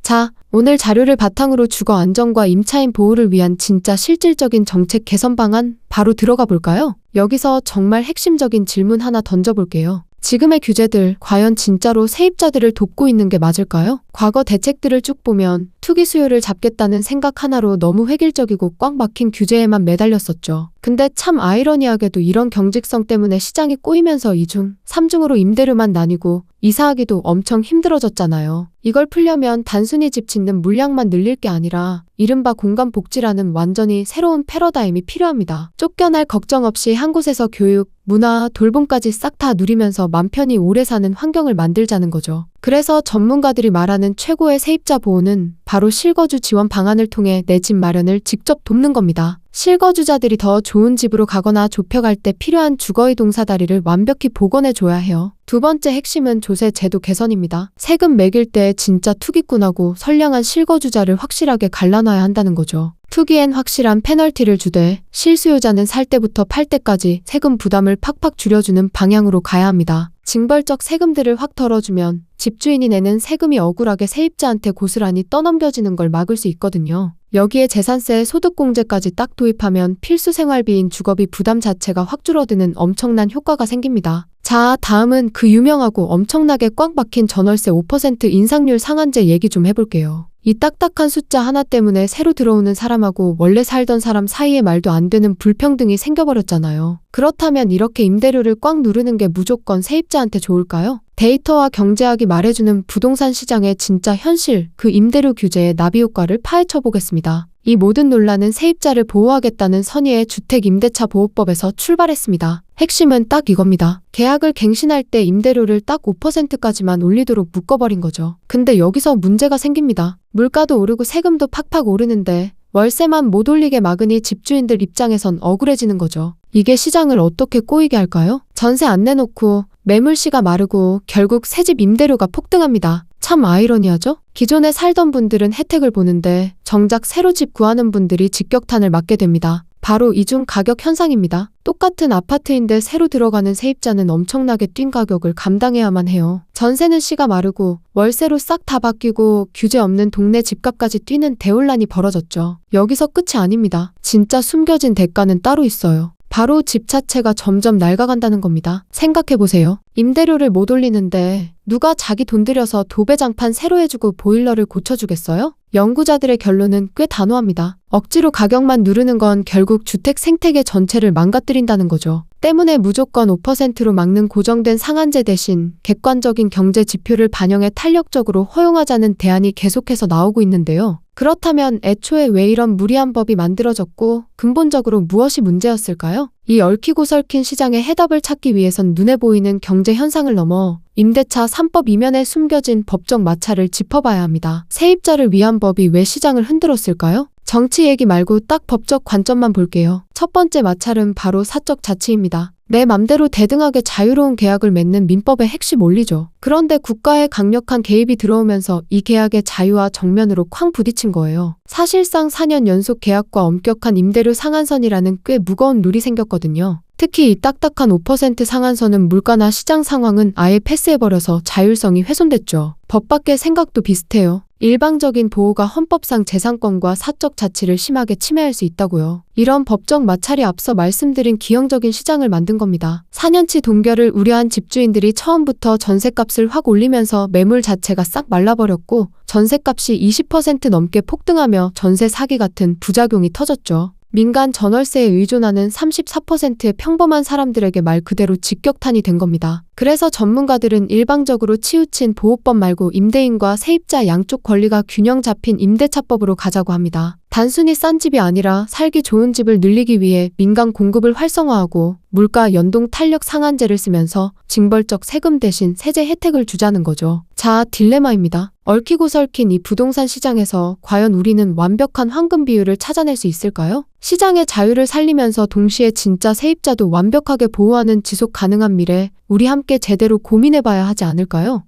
자, 오늘 자료를 바탕으로 주거 안정과 임차인 보호를 위한 진짜 실질적인 정책 개선 방안 바로 들어가 볼까요? 여기서 정말 핵심적인 질문 하나 던져볼게요. 지금의 규제들 과연 진짜로 세입자들을 돕고 있는 게 맞을까요? 과거 대책들을 쭉 보면 투기 수요를 잡겠다는 생각 하나로 너무 획일적이고 꽉 막힌 규제에만 매달렸었죠. 근데 참 아이러니하게도 이런 경직성 때문에 시장이 꼬이면서 2중, 3중으로 임대료만 나뉘고 이사하기도 엄청 힘들어졌잖아요. 이걸 풀려면 단순히 집 짓는 물량만 늘릴 게 아니라 이른바 공간 복지라는 완전히 새로운 패러다임이 필요합니다. 쫓겨날 걱정 없이 한 곳에서 교육, 문화, 돌봄까지 싹 다 누리면서 맘 편히 오래 사는 환경을 만들자는 거죠. 그래서 전문가들이 말하는 최고의 세입자 보호는 바로 실거주 지원 방안을 통해 내 집 마련을 직접 돕는 겁니다. 실거주자들이 더 좋은 집으로 가거나 좁혀갈 때 필요한 주거이동 사다리를 완벽히 복원해줘야 해요. 두 번째 핵심은 조세 제도 개선입니다. 세금 매길 때 진짜 투기꾼하고 선량한 실거주자를 확실하게 갈라놔야 한다는 거죠. 투기엔 확실한 페널티를 주되 실수요자는 살 때부터 팔 때까지 세금 부담을 팍팍 줄여주는 방향으로 가야 합니다. 징벌적 세금들을 확 덜어주면 집주인이 내는 세금이 억울하게 세입자한테 고스란히 떠넘겨지는 걸 막을 수 있거든요. 여기에 재산세, 소득공제까지 딱 도입하면 필수 생활비인 주거비 부담 자체가 확 줄어드는 엄청난 효과가 생깁니다. 자, 다음은 그 유명하고 엄청나게 꽉 막힌 전월세 5% 인상률 상한제 얘기 좀 해볼게요. 이 딱딱한 숫자 하나 때문에 새로 들어오는 사람하고 원래 살던 사람 사이에 말도 안 되는 불평등이 생겨버렸잖아요. 그렇다면 이렇게 임대료를 꽉 누르는 게 무조건 세입자한테 좋을까요? 데이터와 경제학이 말해주는 부동산 시장의 진짜 현실, 그 임대료 규제의 나비 효과를 파헤쳐 보겠습니다. 이 모든 논란은 세입자를 보호하겠다는 선의의 주택임대차보호법에서 출발했습니다. 핵심은 딱 이겁니다. 계약을 갱신할 때 임대료를 딱 5%까지만 올리도록 묶어버린 거죠. 근데 여기서 문제가 생깁니다. 물가도 오르고 세금도 팍팍 오르는데 월세만 못 올리게 막으니 집주인들 입장에선 억울해지는 거죠. 이게 시장을 어떻게 꼬이게 할까요? 전세 안 내놓고 매물시가 마르고 결국 새집 임대료가 폭등합니다. 참 아이러니하죠? 기존에 살던 분들은 혜택을 보는데 정작 새로 집 구하는 분들이 직격탄을 맞게 됩니다. 바로 이중 가격 현상입니다. 똑같은 아파트인데 새로 들어가는 세입자는 엄청나게 뛴 가격을 감당해야만 해요. 전세는 씨가 마르고 월세로 싹 다 바뀌고 규제 없는 동네 집값까지 뛰는 대혼란이 벌어졌죠. 여기서 끝이 아닙니다. 진짜 숨겨진 대가는 따로 있어요. 바로 집 자체가 점점 낡아간다는 겁니다. 생각해보세요. 임대료를 못 올리는데 누가 자기 돈 들여서 도배장판 새로 해주고 보일러를 고쳐주겠어요? 연구자들의 결론은 꽤 단호합니다. 억지로 가격만 누르는 건 결국 주택 생태계 전체를 망가뜨린다는 거죠. 때문에 무조건 5%로 막는 고정된 상한제 대신 객관적인 경제 지표를 반영해 탄력적으로 허용하자는 대안이 계속해서 나오고 있는데요. 그렇다면 애초에 왜 이런 무리한 법이 만들어졌고 근본적으로 무엇이 문제였을까요? 이 얽히고 설킨 시장의 해답을 찾기 위해선 눈에 보이는 경제 현상을 넘어 임대차 3법 이면에 숨겨진 법적 마찰을 짚어봐야 합니다. 세입자를 위한 법이 왜 시장을 흔들었을까요? 정치 얘기 말고 딱 법적 관점만 볼게요. 첫 번째 마찰은 바로 사적 자치입니다. 내 맘대로 대등하게 자유로운 계약을 맺는 민법의 핵심 원리죠. 그런데 국가의 강력한 개입이 들어오면서 이 계약의 자유와 정면으로 쾅 부딪힌 거예요. 사실상 4년 연속 계약과 엄격한 임대료 상한선이라는 꽤 무거운 룰이 생겼거든요. 특히 이 딱딱한 5% 상한선은 물가나 시장 상황은 아예 패스해버려서 자율성이 훼손됐죠. 법 밖의 생각도 비슷해요. 일방적인 보호가 헌법상 재산권과 사적 자치를 심하게 침해할 수 있다고요. 이런 법적 마찰이 앞서 말씀드린 기형적인 시장을 만든 겁니다. 4년치 동결을 우려한 집주인들이 처음부터 전셋값을 확 올리면서 매물 자체가 싹 말라버렸고 전셋값이 20% 넘게 폭등하며 전세 사기 같은 부작용이 터졌죠. 민간 전월세에 의존하는 34%의 평범한 사람들에게 말 그대로 직격탄이 된 겁니다. 그래서 전문가들은 일방적으로 치우친 보호법 말고 임대인과 세입자 양쪽 권리가 균형 잡힌 임대차법으로 가자고 합니다. 단순히 싼 집이 아니라 살기 좋은 집을 늘리기 위해 민간 공급을 활성화하고 물가 연동 탄력 상한제를 쓰면서 징벌적 세금 대신 세제 혜택을 주자는 거죠. 자, 딜레마입니다. 얽히고 설킨 이 부동산 시장에서 과연 우리는 완벽한 황금 비율을 찾아낼 수 있을까요? 시장의 자유를 살리면서 동시에 진짜 세입자도 완벽하게 보호하는 지속 가능한 미래, 우리 함께 제대로 고민해봐야 하지 않을까요?